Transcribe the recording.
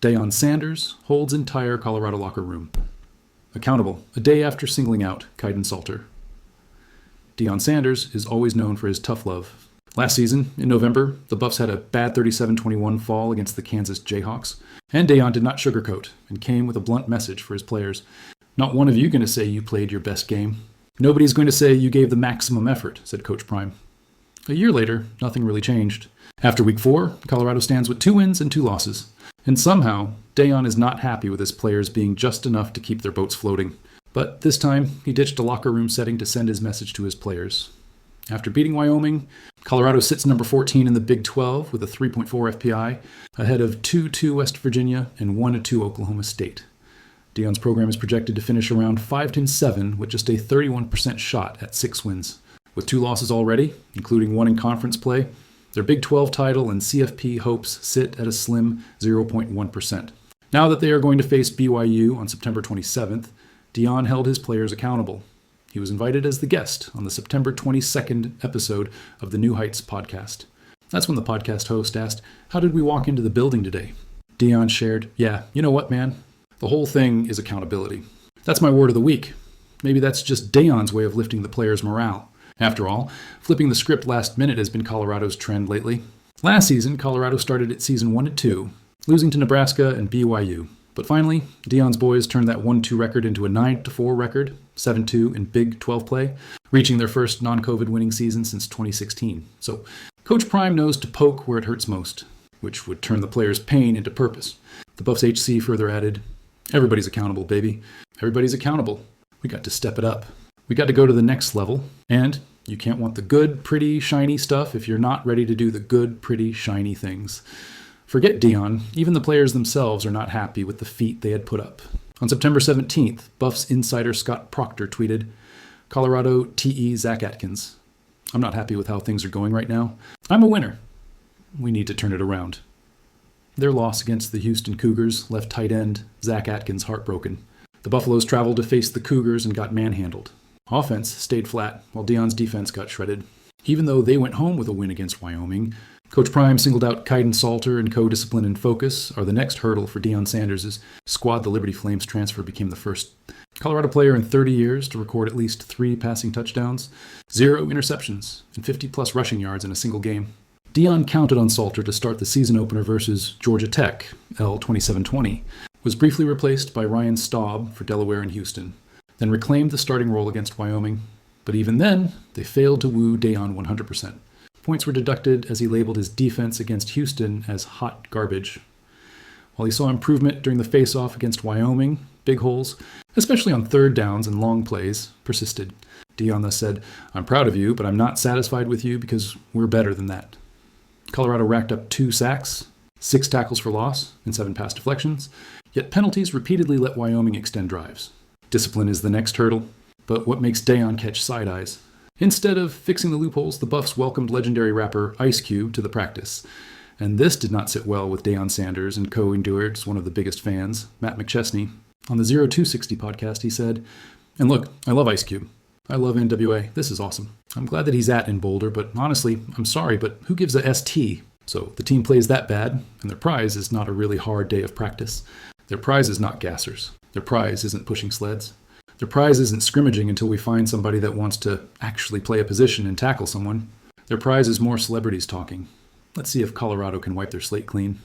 Deion Sanders holds entire Colorado locker room accountable a day after singling out Kaidon Salter. Deion Sanders is always known for his tough love. Last season, in November, the Buffs had a bad 37-21 fall against the Kansas Jayhawks, and Deion did not sugarcoat and came with a blunt message for his players. Not one of you going to say you played your best game. Nobody's going to say you gave the maximum effort, said Coach Prime. A year later, nothing really changed. After week 4, Colorado stands with 2 wins and 2 losses. And somehow, Deion is not happy with his players being just enough to keep their boats floating. But this time, he ditched a locker room setting to send his message to his players. After beating Wyoming, Colorado sits number 14 in the Big 12 with a 3.4 FPI, ahead of 2-2 West Virginia and 1-2 Oklahoma State. Deion's program is projected to finish around 5-7 with just a 31% shot at 6 wins. With 2 losses already, including 1 in conference play, their Big 12 title and CFP hopes sit at a slim 0.1%. Now that they are going to face BYU on September 27th, Deion held his players accountable. He was invited as the guest on the September 22nd episode of the New Heights podcast. That's when the podcast host asked, "How did we walk into the building today?" Deion shared, "Yeah, you know what, man? The whole thing is accountability. That's my word of the week. Maybe that's just Deion's way of lifting the players' morale. After all, flipping the script last minute has been Colorado's trend lately. Last season, Colorado started its season 1-2, losing to Nebraska and BYU. But finally, Deion's boys turned that 1-2 record into a 9-4 record, 7-2 in Big 12 play, reaching their first non-COVID winning season since 2016. So, Coach Prime knows to poke where it hurts most, which would turn the players' pain into purpose. The Buffs HC further added, "Everybody's accountable, baby. Everybody's accountable. We got to step it up. We got to go to the next level. And you can't want the good, pretty, shiny stuff if you're not ready to do the good, pretty, shiny things." Forget Deion, even the players themselves are not happy with the feat they had put up. On September 17th, Buffs insider Scott Proctor tweeted, "Colorado TE Zach Atkins. I'm not happy with how things are going right now. I'm a winner. We need to turn it around." Their loss against the Houston Cougars left tight end Zach Atkins heartbroken. The Buffaloes traveled to face the Cougars and got manhandled. Offense stayed flat, while Deion's defense got shredded. Even though they went home with a win against Wyoming, Coach Prime singled out Kaidon Salter and co-discipline and focus are the next hurdle for Deion Sanders' squad. The Liberty Flames transfer became the first Colorado player in 30 years to record at least 3 passing touchdowns, 0 interceptions, and 50-plus rushing yards in a single game. Deion counted on Salter to start the season opener versus Georgia Tech, L 27-20, was briefly replaced by Ryan Staub for Delaware and Houston, then reclaimed the starting role against Wyoming. But even then, they failed to woo Deion 100%. Points were deducted as he labeled his defense against Houston as hot garbage. While he saw improvement during the face-off against Wyoming, big holes, especially on third downs and long plays, persisted. Deion thus said, "I'm proud of you, but I'm not satisfied with you because we're better than that." Colorado racked up 2 sacks, 6 tackles for loss, and 7 pass deflections, yet penalties repeatedly let Wyoming extend drives. Discipline is the next hurdle, but what makes Deion catch side eyes? Instead of fixing the loopholes, the Buffs welcomed legendary rapper Ice Cube to the practice. And this did not sit well with Deion Sanders and co-Endureds, one of the biggest fans, Matt McChesney. On the 0260 podcast, he said, "And look, I love Ice Cube. I love NWA. This is awesome. I'm glad that he's in Boulder, but honestly, I'm sorry, but who gives a ST? So the team plays that bad, and their prize is not a really hard day of practice. Their prize is not gassers. Their prize isn't pushing sleds. Their prize isn't scrimmaging until we find somebody that wants to actually play a position and tackle someone. Their prize is more celebrities talking. Let's see if Colorado can wipe their slate clean."